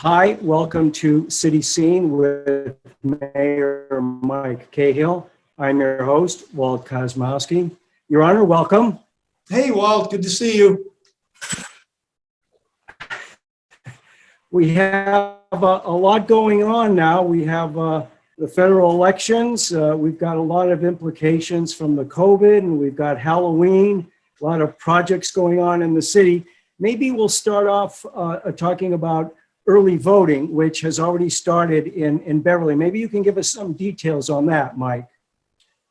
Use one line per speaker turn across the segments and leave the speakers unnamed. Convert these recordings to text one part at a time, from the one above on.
Hi, welcome to City Scene with Mayor Mike Cahill. I'm your host, Walt Kosmowski. Your Honor, welcome.
Hey, Walt, good to see you.
We have a lot going on now. We have the federal elections. We've got a lot of implications from the COVID, and we've got Halloween, a lot of projects going on in the city. Maybe we'll start off talking about early voting, which has already started in Beverly. Maybe you can give us some details on that, Mike.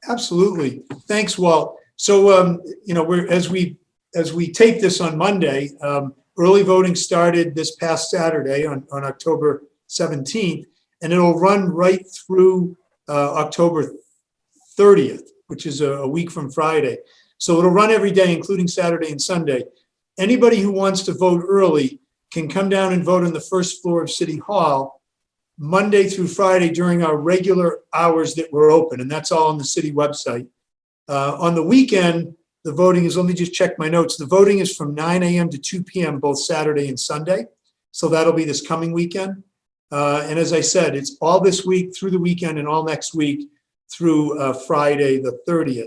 Absolutely. Thanks, Walt. So, as we tape this on Monday, early voting started this past Saturday on October 17th, and it'll run right through October 30th, which is a week from Friday. So it'll run every day, including Saturday and Sunday. Anybody who wants to vote early can come down and vote on the first floor of City Hall Monday through Friday during our regular hours that we're open, and that's all on the city website. On the weekend, the voting is, let me just check my notes, the voting is from 9 a.m. to 2 p.m. both Saturday and Sunday. So that'll be this coming weekend. And as I said, it's all this week through the weekend and all next week through Friday the 30th.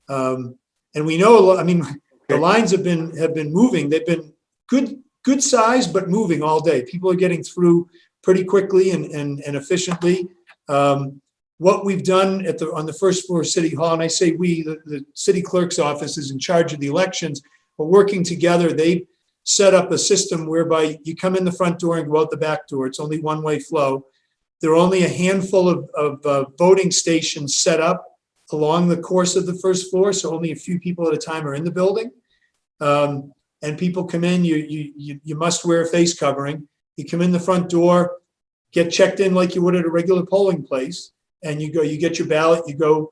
And we know, the lines have been moving. They've been good size, but moving all day. People are getting through pretty quickly and efficiently. What we've done on the first floor of City Hall, and I say we, the city clerk's office is in charge of the elections, but working together, they set up a system whereby you come in the front door and go out the back door. It's only one-way flow. There are only a handful of voting stations set up along the course of the first floor, so only a few people at a time are in the building. And people come in, you must wear a face covering. You come in the front door, get checked in like you would at a regular polling place, and you get your ballot, you go,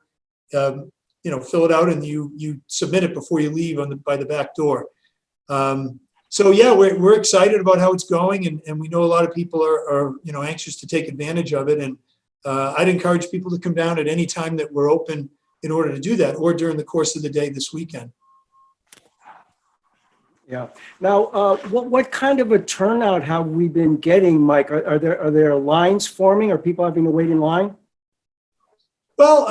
fill it out, and you submit it before you leave by the back door. So yeah, we're excited about how it's going, and we know a lot of people are anxious to take advantage of it. And I'd encourage people to come down at any time that we're open in order to do that, or during the course of the day this weekend.
Yeah. Now, what kind of a turnout have we been getting, Mike? Are there lines forming? Are people having to wait in line?
Well,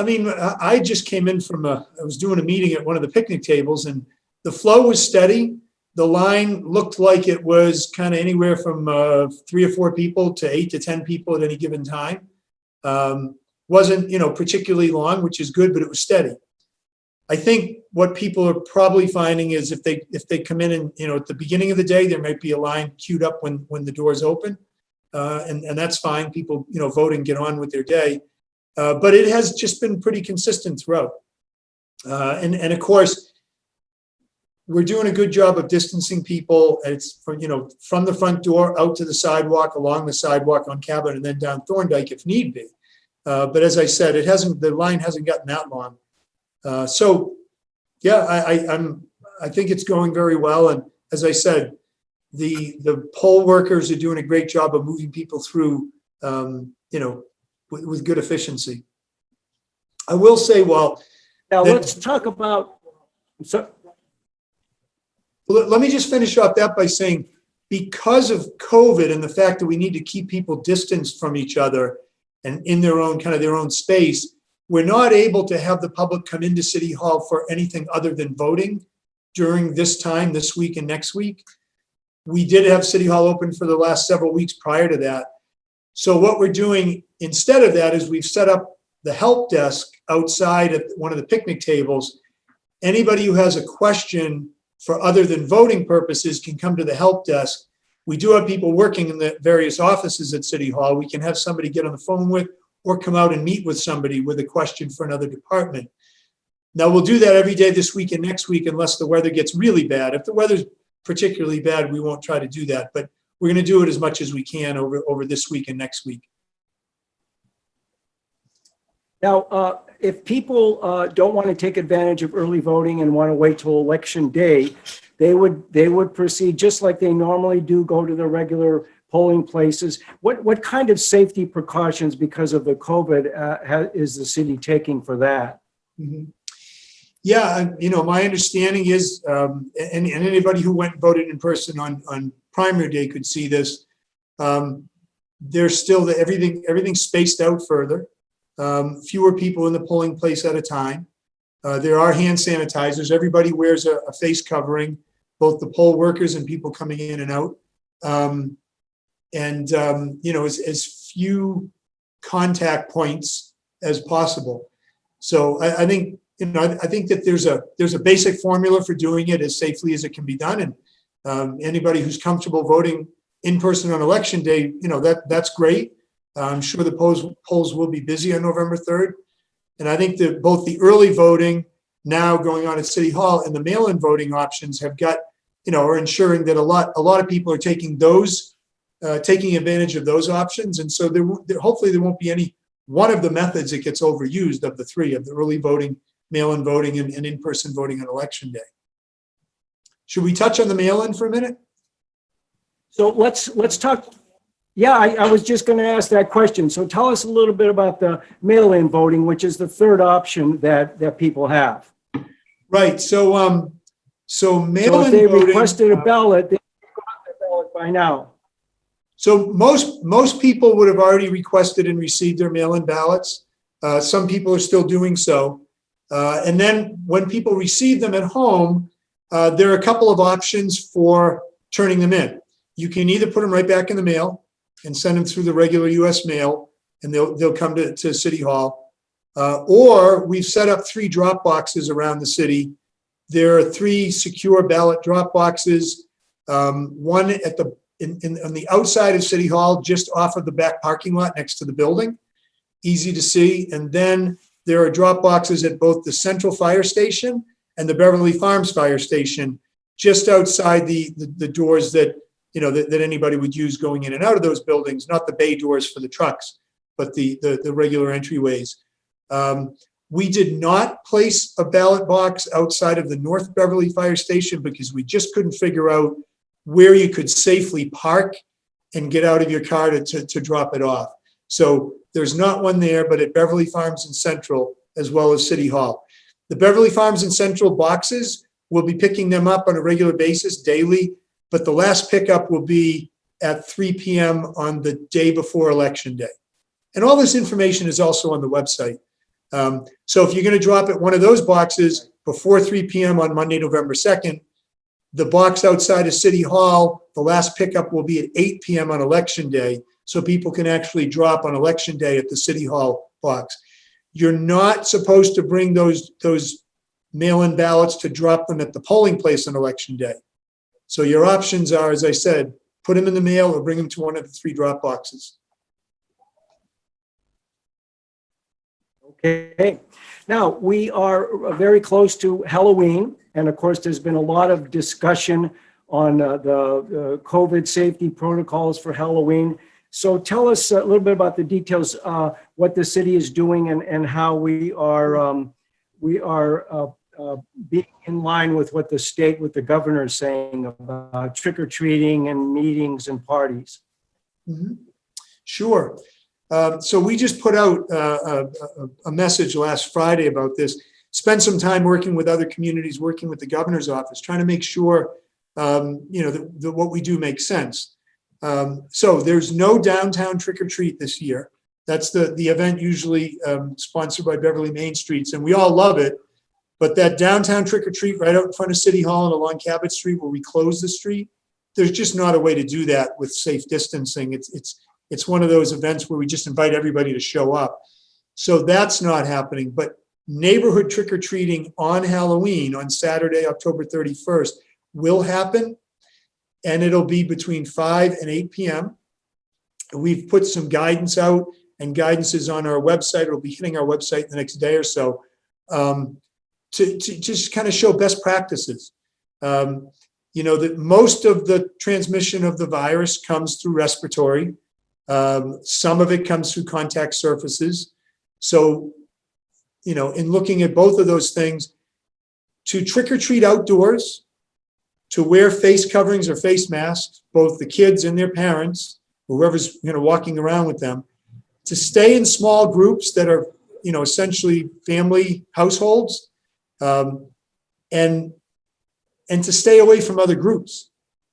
I just came in I was doing a meeting at one of the picnic tables, and the flow was steady. The line looked like it was kind of anywhere from 3 or 4 people to 8 to 10 people at any given time. Wasn't, particularly long, which is good, but it was steady. I think what people are probably finding is if they come in and, at the beginning of the day, there might be a line queued up when the doors open. And that's fine. People, vote and get on with their day. But it has just been pretty consistent throughout. And of course, we're doing a good job of distancing people. It's from the front door out to the sidewalk, along the sidewalk on Cabot, and then down Thorndike if need be. But as I said, the line hasn't gotten that long. So yeah, I think it's going very well. And as I said, the poll workers are doing a great job of moving people through, with good efficiency. I will say, well,
now let's talk about,
let me just finish off that by saying, because of COVID and the fact that we need to keep people distanced from each other and in their own space, we're not able to have the public come into City Hall for anything other than voting during this time, this week and next week. We did have City Hall open for the last several weeks prior to that. So what we're doing instead of that is we've set up the help desk outside at one of the picnic tables. Anybody who has a question for other than voting purposes can come to the help desk. We do have people working in the various offices at City Hall. We can have somebody get on the phone with or come out and meet with somebody with a question for another department. Now, we'll do that every day this week and next week unless the weather gets really bad. If the weather's particularly bad, we won't try to do that. But we're going to do it as much as we can over this week and next week.
Now, if people don't want to take advantage of early voting and want to wait till election day, they would proceed just like they normally do, go to the regular polling places. What kind of safety precautions because of the COVID is the city taking for that?
Mm-hmm. Yeah, my understanding is, and anybody who went and voted in person on primary day could see this. There's still everything's spaced out further. Fewer people in the polling place at a time. There are hand sanitizers. Everybody wears a face covering, both the poll workers and people coming in and out. As few contact points as possible. So I think, I think that there's a basic formula for doing it as safely as it can be done. And anybody who's comfortable voting in person on election day, that's great. I'm sure the polls will be busy on November 3rd. And I think that both the early voting now going on at City Hall and the mail-in voting options have got, are ensuring that a lot of people are taking advantage of those options. And so hopefully there won't be any one of the methods that gets overused of the three, of the early voting, mail-in voting, and in-person voting on election day. Should we touch on the mail-in for a minute?
So let's talk. Yeah, I was just going to ask that question. So tell us a little bit about the mail-in voting, which is the third option that people have.
Right. So mail-in
if they
voting,
requested a ballot, they got their ballot by now.
So most people would have already requested and received their mail-in ballots. Some people are still doing so. And then when people receive them at home, there are a couple of options for turning them in. You can either put them right back in the mail and send them through the regular US mail, and they'll come to City Hall. Or we've set up 3 drop boxes around the city. There are 3 secure ballot drop boxes, one on the outside of City Hall, just off of the back parking lot next to the building, easy to see. And then there are drop boxes at both the Central Fire Station and the Beverly Farms Fire Station, just outside the doors that anybody would use going in and out of those buildings, not the bay doors for the trucks, but the regular entryways. We did not place a ballot box outside of the North Beverly Fire Station because we just couldn't figure out where you could safely park and get out of your car to drop it off. So there's not one there, but at Beverly Farms and Central, as well as City Hall. The Beverly Farms and Central boxes, we'll be picking them up on a regular basis daily, but the last pickup will be at 3 p.m. on the day before Election Day. And all this information is also on the website. So if you're going to drop at one of those boxes before 3 p.m. on Monday, November 2nd, the box outside of City Hall, the last pickup will be at 8 p.m. on Election Day, so people can actually drop on Election Day at the City Hall box. You're not supposed to bring those mail-in ballots to drop them at the polling place on Election Day. So your options are, as I said, put them in the mail or bring them to one of the 3 drop boxes.
Okay. Now, we are very close to Halloween. And of course, there's been a lot of discussion on the COVID safety protocols for Halloween. So tell us a little bit about the details, what the city is doing and how we are being in line with what the governor is saying about trick-or-treating and meetings and parties.
Mm-hmm. Sure. So we just put out a message last Friday about this. Spent some time working with other communities, working with the governor's office, trying to make sure, that what we do makes sense. So there's no downtown trick or treat this year. That's the event usually sponsored by Beverly Main Streets, and we all love it. But that downtown trick or treat right out in front of City Hall and along Cabot Street, where we close the street, there's just not a way to do that with safe distancing. It's one of those events where we just invite everybody to show up. So that's not happening. But neighborhood trick-or-treating on Halloween, on Saturday, October 31st, will happen. And it'll be between 5 and 8 p.m. We've put some guidance out, and guidance is on our website. It'll be hitting our website the next day or so to just kind of show best practices. That most of the transmission of the virus comes through respiratory. Some of it comes through contact surfaces. So, in looking at both of those things, to trick or treat outdoors, to wear face coverings or face masks, both the kids and their parents, whoever's walking around with them, to stay in small groups that are, essentially family households, and to stay away from other groups.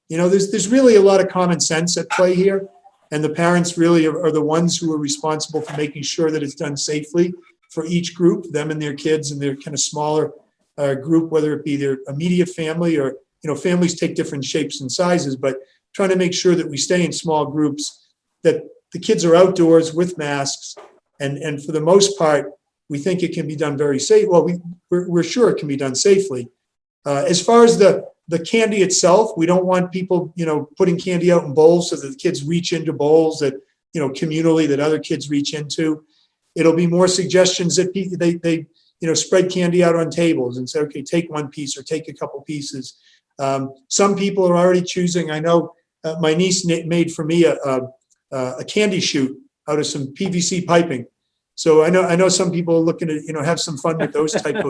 There's really a lot of common sense at play here. And the parents really are the ones who are responsible for making sure that it's done safely for each group, them and their kids and their kind of smaller group, whether it be their immediate family or, families take different shapes and sizes, but trying to make sure that we stay in small groups, that the kids are outdoors with masks. And for the most part, we think it can be done very safe. Well, we're sure it can be done safely. As far as the candy itself, we don't want people, putting candy out in bowls so that the kids reach into bowls that, communally that other kids reach into. It'll be more suggestions that they spread candy out on tables and say, okay, take one piece or take a couple pieces. Some people are already choosing. I know my niece made for me a candy chute out of some PVC piping. So I know some people are looking to, have some fun with those type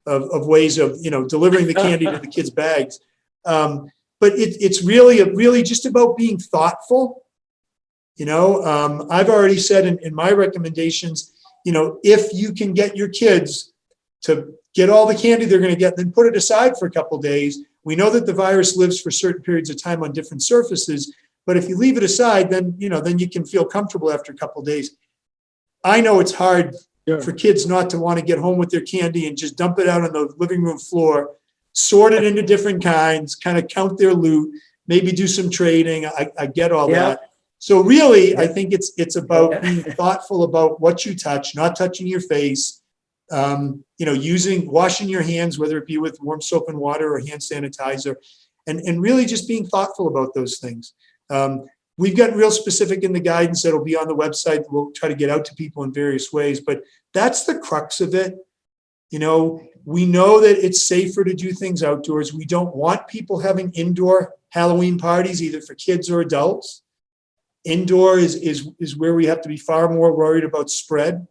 of ways of, delivering the candy to the kids' bags. But it's really just about being thoughtful. I've already said in my recommendations, if you can get your kids to get all the candy they're going to get, then put it aside for a couple of days. We know that the virus lives for certain periods of time on different surfaces, but if you leave it aside, then you can feel comfortable after a couple of days. I know it's hard for kids not to want to get home with their candy and just dump it out on the living room floor, sort it into different kinds, kind of count their loot, maybe do some trading. I get all that. So really, I think it's about being thoughtful about what you touch, not touching your face, washing your hands, whether it be with warm soap and water or hand sanitizer, and really just being thoughtful about those things. We've gotten real specific in the guidance that'll be on the website. We'll try to get out to people in various ways, but that's the crux of it. We know that it's safer to do things outdoors. We don't want people having indoor Halloween parties, either for kids or adults. Indoor is where we have to be far more worried about spread.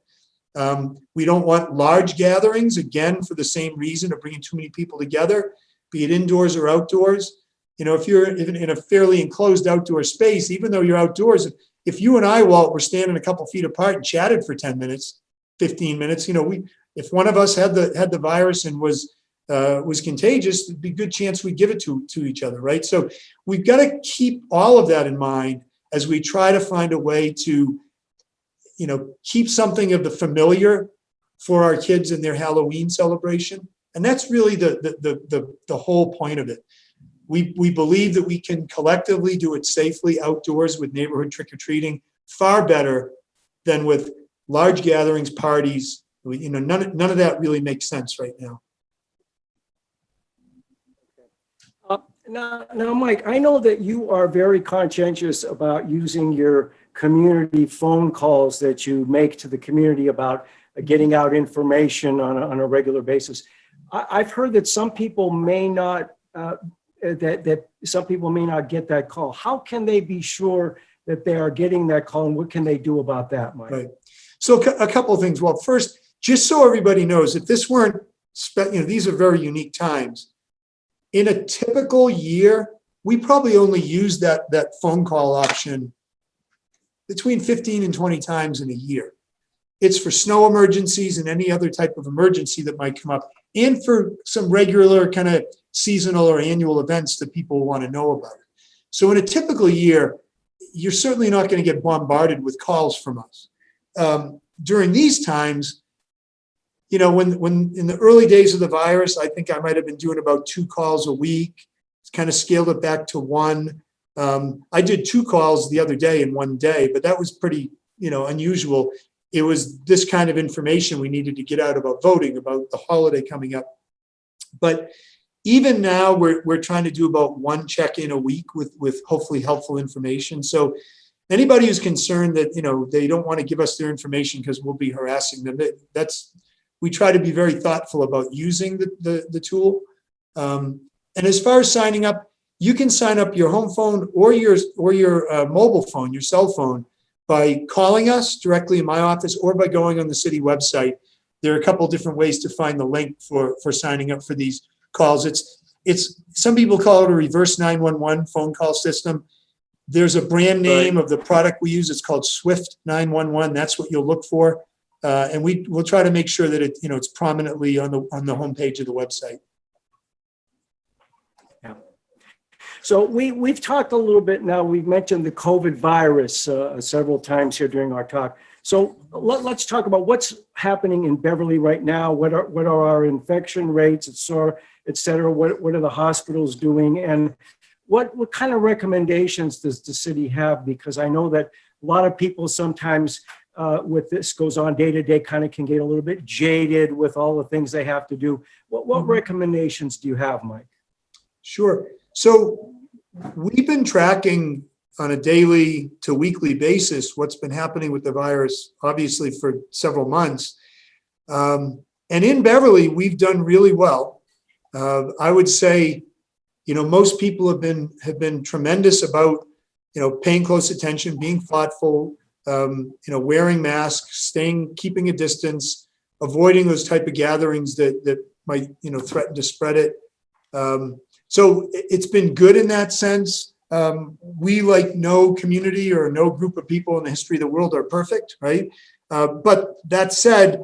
We don't want large gatherings, again, for the same reason of bringing too many people together, be it indoors or outdoors. If you're in a fairly enclosed outdoor space, even though you're outdoors, if you and I, Walt, were standing a couple feet apart and chatted for 10 minutes, 15 minutes, if one of us had the virus and was contagious, there'd be a good chance we'd give it to each other, right? So we've got to keep all of that in mind as we try to find a way to, keep something of the familiar for our kids in their Halloween celebration. And that's really the whole point of it. We believe that we can collectively do it safely outdoors with neighborhood trick-or-treating far better than with large gatherings, parties. None of that really makes sense right now.
Now, Mike, I know that you are very conscientious about using your community phone calls that you make to the community about getting out information on a regular basis. I've heard that some people may not that some people may not get that call. How can they be sure that they are getting that call, and what can they do about that, Mike?
Right. So a couple of things. Well, first, just so everybody knows, if this weren't, these are very unique times. In a typical year, we probably only use that phone call option between 15 and 20 times in a year. It's for snow emergencies and any other type of emergency that might come up, and for some regular kind of seasonal or annual events that people want to know about. So in a typical year, you're certainly not going to get bombarded with calls from us. During these times, when in the early days of the virus, I think I might have been doing about 2 calls a week. It's kind of scaled it back to 1. I did 2 calls the other day in one day, but that was pretty, unusual. It was this kind of information we needed to get out about voting, about the holiday coming up. But even now, we're trying to do about 1 check-in a week with hopefully helpful information. So anybody who's concerned that, they don't want to give us their information because we'll be harassing them, we try to be very thoughtful about using the tool. And as far as signing up, you can sign up your home phone or your mobile phone, your cell phone, by calling us directly in my office or by going on the city website. There are a couple of different ways to find the link for signing up for these calls. It's some people call it a reverse 911 phone call system. There's a brand name of the product we use. It's called Swift 911. That's what you'll look for. And we'll try to make sure that it's prominently on the homepage of the website.
Yeah. So we've talked a little bit now. We've mentioned the COVID virus several times here during our talk. So let's talk about what's happening in Beverly right now. What are our infection rates, et cetera? What are the hospitals doing? And what kind of recommendations does the city have? Because I know that a lot of people sometimes with this goes on day to day kind of can get a little bit jaded with all the things they have to do. What recommendations do you have, Mike?
Sure. So we've been tracking on a daily to weekly basis what's been happening with the virus, obviously for several months. And in Beverly, we've done really well. I would say, most people have been tremendous about, paying close attention, being thoughtful, wearing masks, keeping a distance, avoiding those type of gatherings that might, threaten to spread it. So it's been good in that sense. We, like no community or no group of people in the history of the world, are perfect, right? But that said,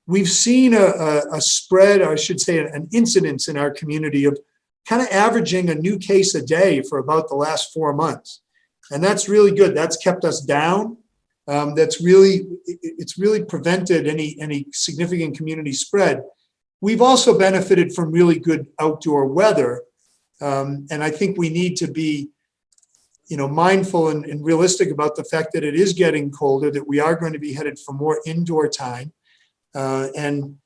we've seen a spread, or I should say an incidence in our community of kind of averaging a new case a day for about the last 4 months. And that's really good. That's kept us down. It's really prevented any significant community spread. We've also benefited from really good outdoor weather. And I think we need to be, mindful and realistic about the fact that it is getting colder, that we are going to be headed for more indoor time. And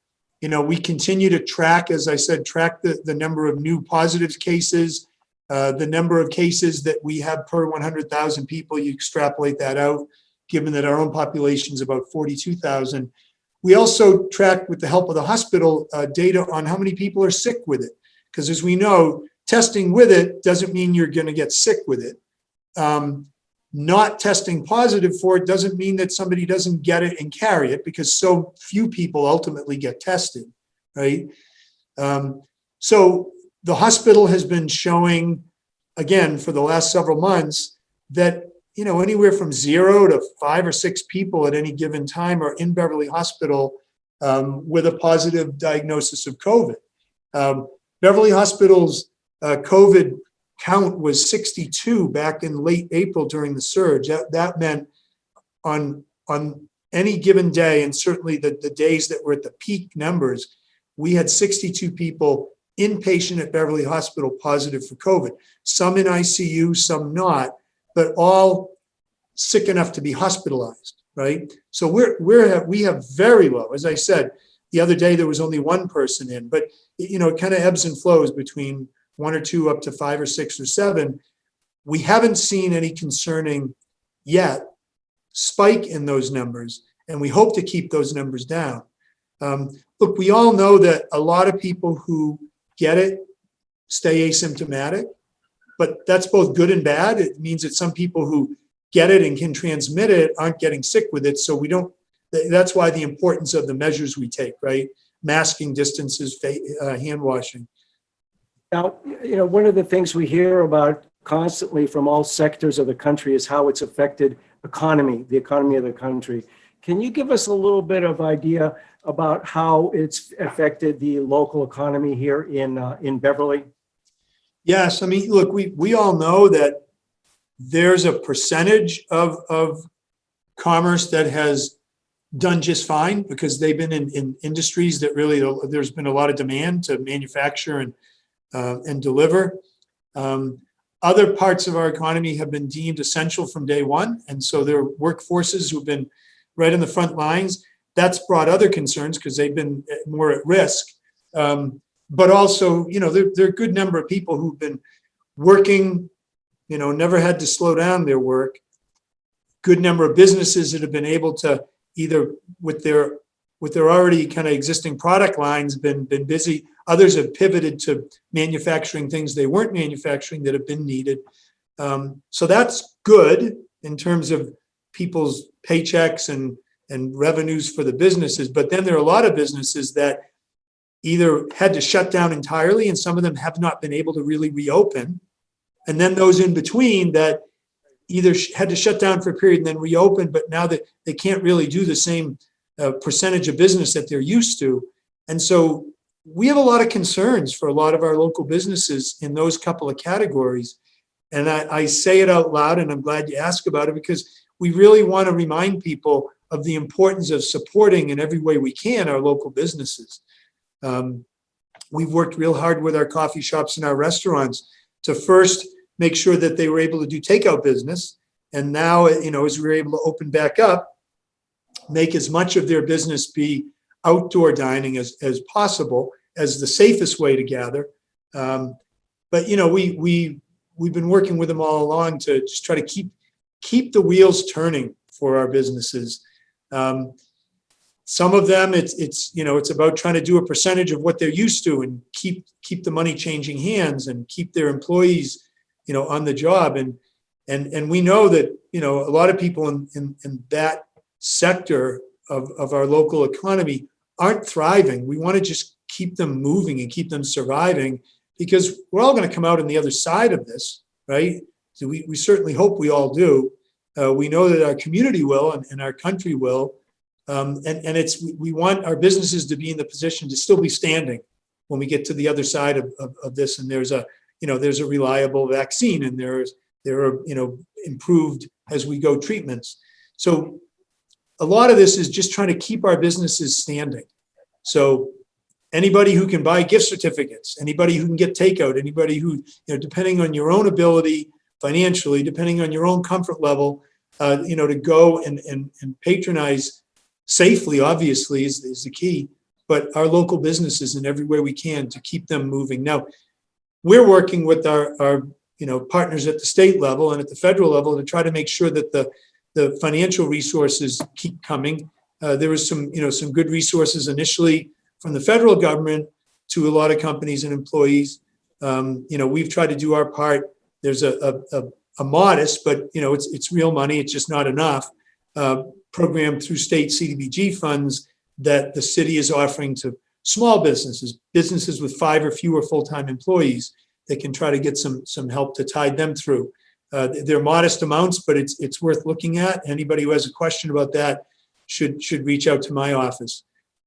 we continue to track, as I said, the number of new positive cases, the number of cases that we have per 100,000 people. You extrapolate that out, given that our own population is about 42,000. We also track, with the help of the hospital, data on how many people are sick with it. Because as we know, testing with it doesn't mean you're going to get sick with it. Not testing positive for it doesn't mean that somebody doesn't get it and carry it, because so few people ultimately get tested, right? So the hospital has been showing, again, for the last several months, that anywhere from 0 to 5 or 6 people at any given time are in Beverly Hospital with a positive diagnosis of COVID. Beverly Hospital's COVID count was 62 back in late April during the surge. That meant on any given day, and certainly the days that were at the peak numbers, we had 62 people inpatient at Beverly Hospital positive for COVID. Some in ICU, some not, but all sick enough to be hospitalized, right? So we have very low, as I said, the other day there was only 1 person in, but it kind of ebbs and flows between 1 or 2 up to 5 or 6 or 7. We haven't seen any concerning yet spike in those numbers, and we hope to keep those numbers down. Look, we all know that a lot of people who get it stay asymptomatic, but that's both good and bad. It means that some people who get it and can transmit it aren't getting sick with it. So that's why the importance of the measures we take, right? Masking, distances, hand washing.
Now, one of the things we hear about constantly from all sectors of the country is how it's affected the economy of the country. Can you give us a little bit of idea about how it's affected the local economy here in Beverly?
Yes, I mean, look, we all know that there's a percentage of commerce that has done just fine because they've been in industries that really there's been a lot of demand to manufacture and deliver. Other parts of our economy have been deemed essential from day one, and so there are workforces who've been right in the front lines. That's brought other concerns because they've been more at risk. But also, there are a good number of people who've been working, never had to slow down their work. Good number of businesses that have been able to either with their already kind of existing product lines been busy. Others have pivoted to manufacturing things they weren't manufacturing that have been needed. So that's good in terms of people's paychecks and revenues for the businesses. But then there are a lot of businesses that either had to shut down entirely, and some of them have not been able to really reopen. And then those in between that either had to shut down for a period and then reopen, but now that they can't really do the same percentage of business that they're used to. And so we have a lot of concerns for a lot of our local businesses in those couple of categories. And I say it out loud, and I'm glad you asked about it, because we really want to remind people of the importance of supporting in every way we can our local businesses. We've worked real hard with our coffee shops and our restaurants to first make sure that they were able to do takeout business. And now, as we're able to open back up, make as much of their business be outdoor dining as possible, as the safest way to gather. But we've been working with them all along to just try to keep the wheels turning for our businesses. Some of them, it's about trying to do a percentage of what they're used to and keep the money changing hands and keep their employees, on the job. And we know that, a lot of people in that sector of our local economy aren't thriving. We want to just keep them moving and keep them surviving, because we're all going to come out on the other side of this, right? So we certainly hope we all do. We know that our community will, and our country will. We want our businesses to be in the position to still be standing when we get to the other side of this. And there's a reliable vaccine, and there are improved as we go treatments. So a lot of this is just trying to keep our businesses standing. So anybody who can buy gift certificates, anybody who can get takeout, anybody who, depending on your own ability financially, depending on your own comfort level, to go and patronize safely, obviously, is the key. But our local businesses in every way we can to keep them moving. Now, we're working with our partners at the state level and at the federal level to try to make sure that the financial resources keep coming. There was some good resources initially from the federal government to a lot of companies and employees. We've tried to do our part. There's a modest, but it's real money. It's just not enough. Program through state CDBG funds that the city is offering to small businesses with 5 or fewer full-time employees that can try to get some help to tide them through. They're modest amounts, but it's worth looking at. Anybody who has a question about that should reach out to my office.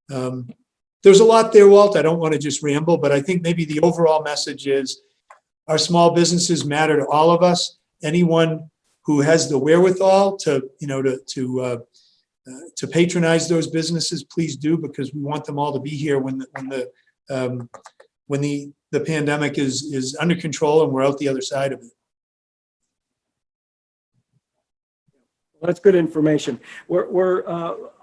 There's a lot there, Walt. I don't want to just ramble, but I think maybe the overall message is our small businesses matter to all of us. Anyone who has the wherewithal to patronize those businesses, please do, because we want them all to be here when the pandemic is under control and we're out the other side of it.
Well, that's good information. We're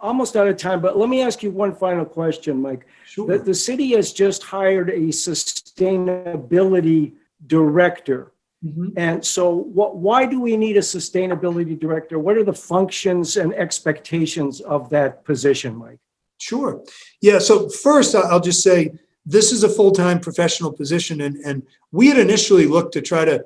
almost out of time, but let me ask you one final question, Mike.
Sure.
The city has just hired a sustainability director. Mm-hmm. And so why do we need a sustainability director? What are the functions and expectations of that position, Mike?
Sure. Yeah. So first, I'll just say this is a full-time professional position, and we had initially looked to try to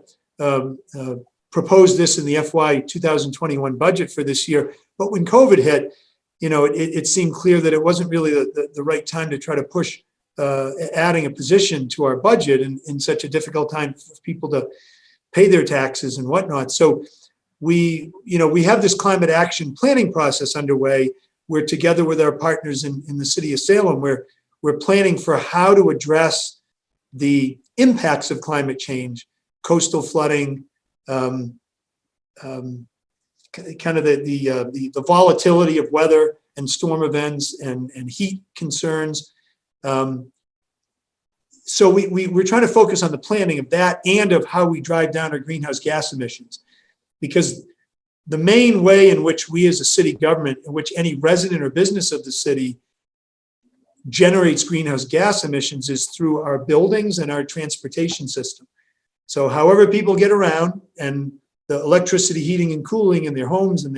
propose this in the FY 2021 budget for this year. But when COVID hit, it seemed clear that it wasn't really the right time to try to push adding a position to our budget in such a difficult time for people to pay their taxes and whatnot. So we have this climate action planning process underway. We're together with our partners in the city of Salem, where we're planning for how to address the impacts of climate change, coastal flooding, kind of the volatility of weather and storm events and heat concerns. So we're trying to focus on the planning of that and of how we drive down our greenhouse gas emissions, because the main way in which we as a city government, in which any resident or business of the city generates greenhouse gas emissions, is through our buildings and our transportation system. So however people get around, and the electricity, heating and cooling in their homes and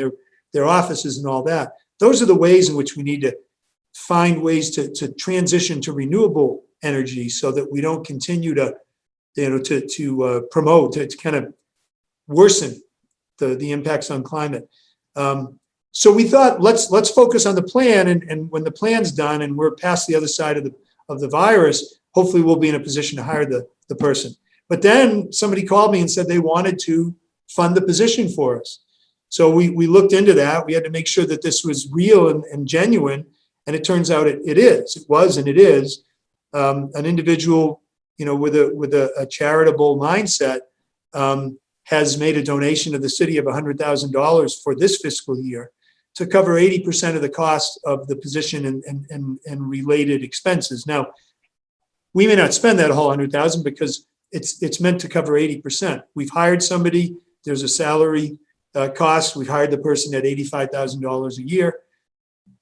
their offices and all that, those are the ways in which we need to find ways to transition to renewable energy, so that we don't continue to promote, to kind of worsen the impacts on climate. So we thought, let's focus on the plan, and when the plan's done and we're past the other side of the virus, hopefully we'll be in a position to hire the person. But then somebody called me and said they wanted to fund the position for us. So we looked into that. We had to make sure that this was real and genuine, and it turns out it is. It was and it is. an individual, with a charitable mindset, has made a donation to the city of $100,000 for this fiscal year to cover 80% of the cost of the position and related expenses. Now, we may not spend that whole 100,000 because it's meant to cover 80%. We've hired somebody. There's a salary cost. We've hired the person at $85,000 a year.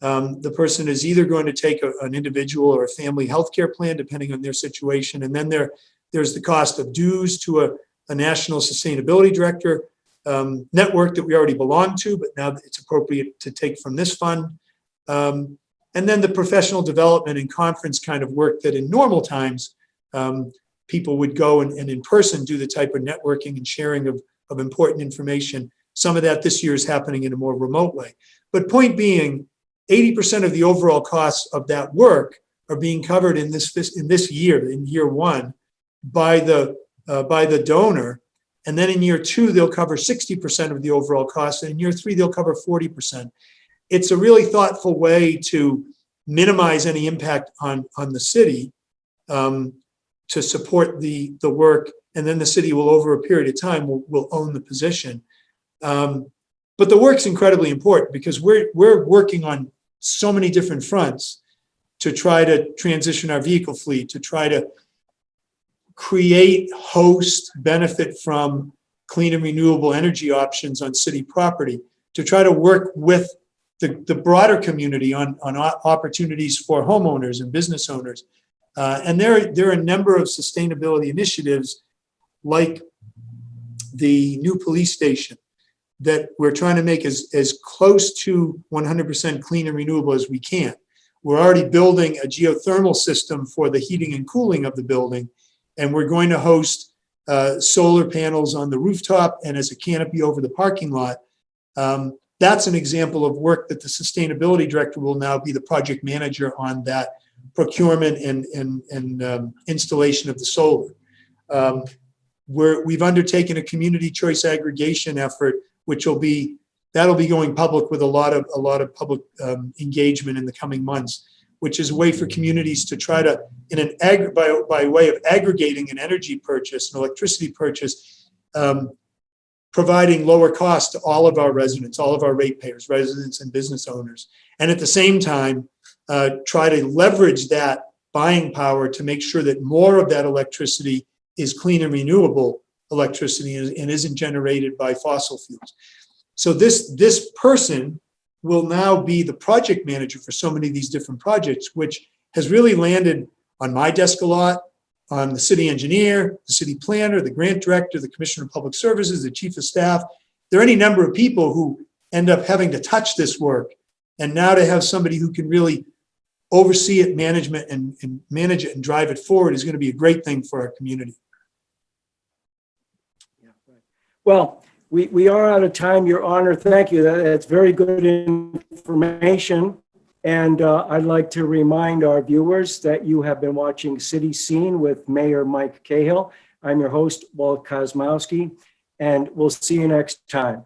The person is either going to take an individual or a family health care plan, depending on their situation. And then there's the cost of dues to a national sustainability director network that we already belong to, but now it's appropriate to take from this fund. And then the professional development and conference kind of work that in normal times, people would go and in person do the type of networking and sharing of important information. Some of that this year is happening in a more remote way. But point being, 80% of the overall costs of that work are being covered in this year, in year one, by the donor. And then in year two, they'll cover 60% of the overall cost. And in year three, they'll cover 40%. It's a really thoughtful way to minimize any impact on the city, to support the work. And then the city will, over a period of time, will own the position. But the work's incredibly important because we're working on so many different fronts to try to transition our vehicle fleet, to try to create, host, benefit from clean and renewable energy options on city property, to try to work with the broader community on opportunities for homeowners and business owners. And there are a number of sustainability initiatives like the new police station that we're trying to make as close to 100% clean and renewable as we can. We're already building a geothermal system for the heating and cooling of the building, and we're going to host solar panels on the rooftop and as a canopy over the parking lot. That's an example of work that the sustainability director will now be the project manager on that procurement and installation of the solar. We've undertaken a community choice aggregation effort, that'll be going public with a lot of public engagement in the coming months, which is a way for communities to try to, by way of aggregating an energy purchase, an electricity purchase, providing lower cost to all of our residents, all of our ratepayers, residents and business owners, and at the same time, try to leverage that buying power to make sure that more of that electricity is clean and renewable electricity and isn't generated by fossil fuels. So this person will now be the project manager for so many of these different projects, which has really landed on my desk a lot, on the city engineer, the city planner, the grant director, the commissioner of public services, the chief of staff. There are any number of people who end up having to touch this work. And now to have somebody who can really oversee it, manage it and drive it forward is going to be a great thing for our community.
Well, we are out of time, Your Honor. Thank you. That's very good information. And I'd like to remind our viewers that you have been watching City Scene with Mayor Mike Cahill. I'm your host, Walt Kosmowski, and we'll see you next time.